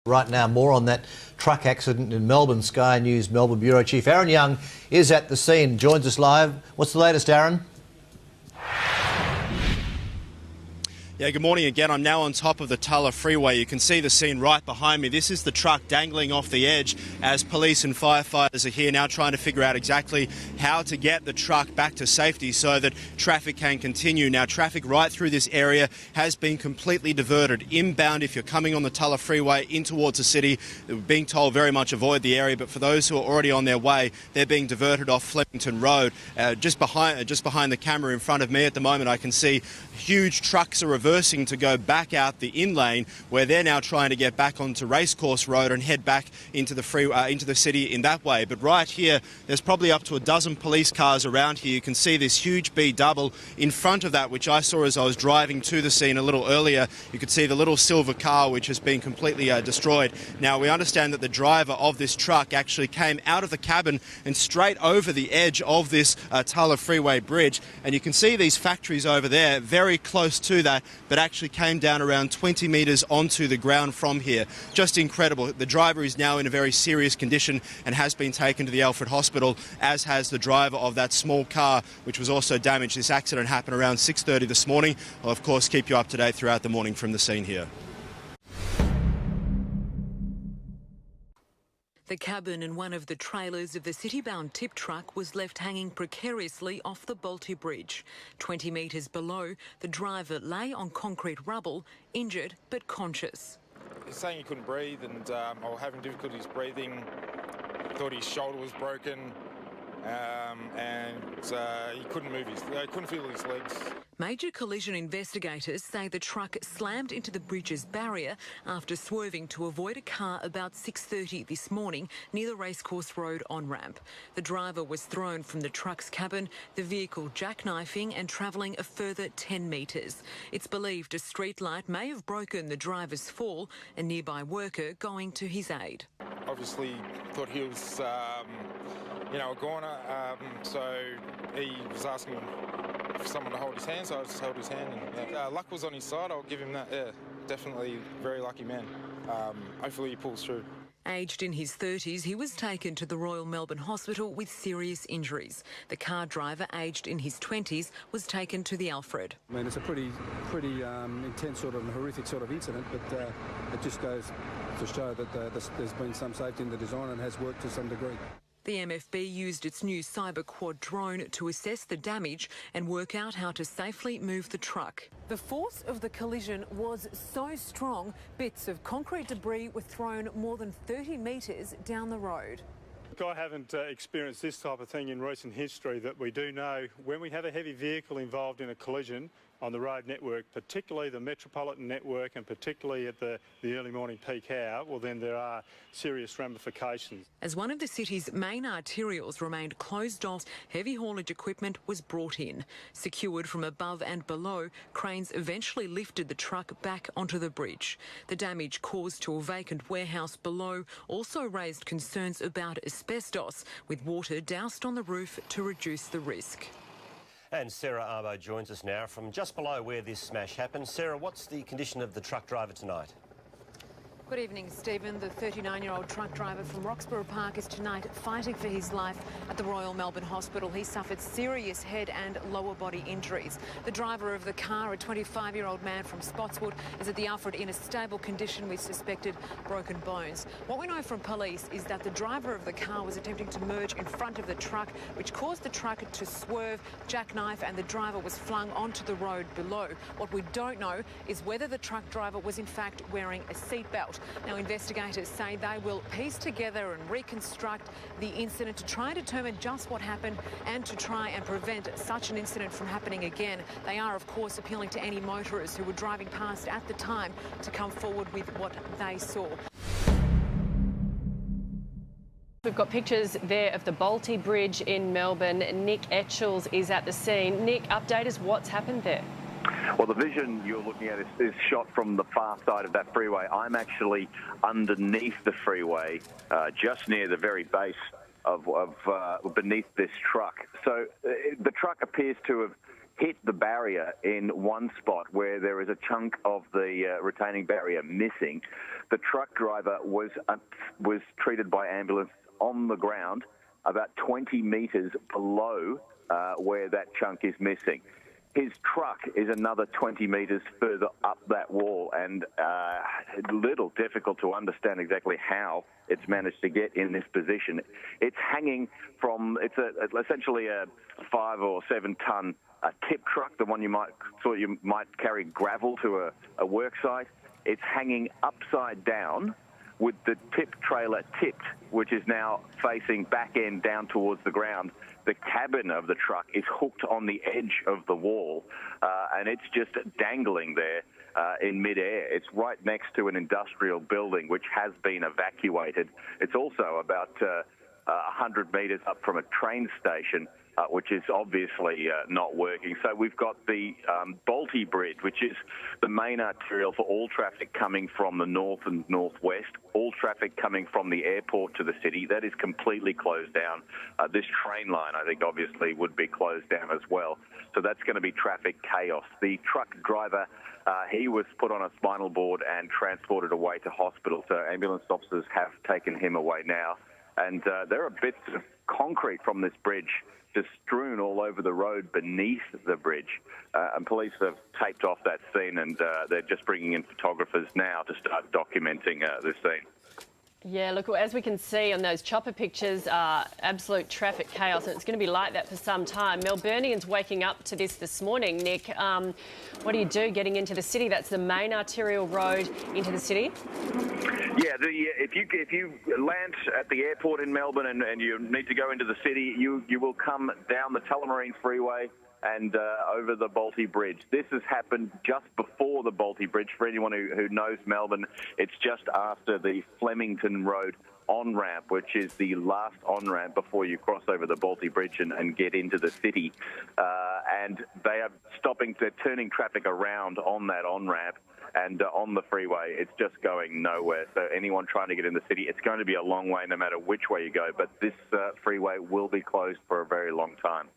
Right now, more on that truck accident in Melbourne. Sky News Melbourne Bureau Chief Aaron Young is at the scene, joins us live. What's the latest, Aaron? Yeah, good morning again. I'm now on top of the Tulla Freeway. You can see the scene right behind me. This is the truck dangling off the edge as police and firefighters are here now trying to figure out exactly how to get the truck back to safety so that traffic can continue. Now, traffic right through this area has been completely diverted. Inbound, if you're coming on the Tulla Freeway in towards the city, we're being told very much avoid the area, but for those who are already on their way, they're being diverted off Flemington Road. Just behind the camera in front of me at the moment, I can see huge trucks are reversing to go back out the in lane, where they're now trying to get back onto Racecourse Road and head back into the city in that way. But right here, there's probably up to a dozen police cars around here. You can see this huge B double in front of that, which I saw as I was driving to the scene a little earlier. You could see the little silver car, which has been completely destroyed. Now, we understand that the driver of this truck actually came out of the cabin and straight over the edge of this Tulla Freeway bridge. And you can see these factories over there very close to that, but actually came down around 20 metres onto the ground from here. Just incredible. The driver is now in a very serious condition and has been taken to the Alfred Hospital, as has the driver of that small car, which was also damaged. This accident happened around 6:30 this morning. I'll, of course, keep you up to date throughout the morning from the scene here. The cabin in one of the trailers of the city-bound tip truck was left hanging precariously off the Bolte bridge. 20 metres below, the driver lay on concrete rubble, injured but conscious. He's saying he couldn't breathe and or having difficulties breathing. Thought his shoulder was broken and he couldn't move couldn't feel his legs. Major collision investigators say the truck slammed into the bridge's barrier after swerving to avoid a car about 6:30 this morning near the Racecourse Road on-ramp. The driver was thrown from the truck's cabin, the vehicle jackknifing and travelling a further 10 metres. It's believed a street light may have broken the driver's fall, a nearby worker going to his aid. Obviously thought he was, a goner, so he was asking for someone to hold his hand, so I just held his hand. And, luck was on his side, I'll give him that. Yeah, definitely very lucky man. Hopefully he pulls through. Aged in his 30s, he was taken to the Royal Melbourne Hospital with serious injuries. The car driver, aged in his 20s, was taken to the Alfred. I mean, it's a pretty intense sort of horrific sort of incident, but it just goes to show that there's been some safety in the design and has worked to some degree. The MFB used its new Cyber Quad drone to assess the damage and work out how to safely move the truck. The force of the collision was so strong, bits of concrete debris were thrown more than 30 metres down the road. I haven't experienced this type of thing in recent history, that we do know when we have a heavy vehicle involved in a collision on the road network, particularly the metropolitan network and particularly at the early morning peak hour, well then there are serious ramifications. As one of the city's main arterials remained closed off, heavy haulage equipment was brought in. Secured from above and below, cranes eventually lifted the truck back onto the bridge. The damage caused to a vacant warehouse below also raised concerns about asbestos, with water doused on the roof to reduce the risk. And Sarah Arbo joins us now from just below where this smash happened. Sarah, what's the condition of the truck driver tonight? Good evening, Stephen. The 39-year-old truck driver from Roxburgh Park is tonight fighting for his life at the Royal Melbourne Hospital. He suffered serious head and lower body injuries. The driver of the car, a 25-year-old man from Spotswood, is at the Alfred in a stable condition with suspected broken bones. What we know from police is that the driver of the car was attempting to merge in front of the truck, which caused the truck to swerve, jackknife, and the driver was flung onto the road below. What we don't know is whether the truck driver was in fact wearing a seatbelt. Now, investigators say they will piece together and reconstruct the incident to try and determine just what happened and to try and prevent such an incident from happening again. They are, of course, appealing to any motorists who were driving past at the time to come forward with what they saw. We've got pictures there of the Bolte Bridge in Melbourne. Nick Etchells is at the scene. Nick, update us what's happened there. Well, the vision you're looking at is shot from the far side of that freeway. I'm actually underneath the freeway, just near the very base of beneath this truck. So the truck appears to have hit the barrier in one spot where there is a chunk of the retaining barrier missing. The truck driver was treated by ambulance on the ground about 20 metres below where that chunk is missing. His truck is another 20 metres further up that wall, and a little difficult to understand exactly how it's managed to get in this position. It's hanging from, it's essentially a 5 or 7 tonne tip truck, the one you might carry gravel to a work site. It's hanging upside down with the tip trailer tipped, which is now facing back end down towards the ground. The cabin of the truck is hooked on the edge of the wall, and it's just dangling there in midair. It's right next to an industrial building which has been evacuated. It's also about 100 metres up from a train station, which is obviously not working. So we've got the Bolte Bridge, which is the main arterial for all traffic coming from the north and northwest, all traffic coming from the airport to the city. That is completely closed down. This train line, I think, obviously would be closed down as well. So that's going to be traffic chaos. The truck driver, he was put on a spinal board and transported away to hospital. So ambulance officers have taken him away now. And there are bits of concrete from this bridge just strewn all over the road beneath the bridge. And police have taped off that scene, and they're just bringing in photographers now to start documenting this scene. Yeah, look, as we can see on those chopper pictures, absolute traffic chaos, and it's going to be like that for some time. Melburnians waking up to this morning. Nick, what do you do getting into the city? That's the main arterial road into the city. Yeah, if you land at the airport in Melbourne and you need to go into the city, you will come down the Tullamarine Freeway and over the Bolte Bridge. This has happened just before the Bolte Bridge. For anyone who knows Melbourne, it's just after the Flemington Road on-ramp, which is the last on-ramp before you cross over the Bolte Bridge and get into the city. And they are they're turning traffic around on that on-ramp. And on the freeway, it's just going nowhere. So anyone trying to get in the city, it's going to be a long way no matter which way you go. But this freeway will be closed for a very long time.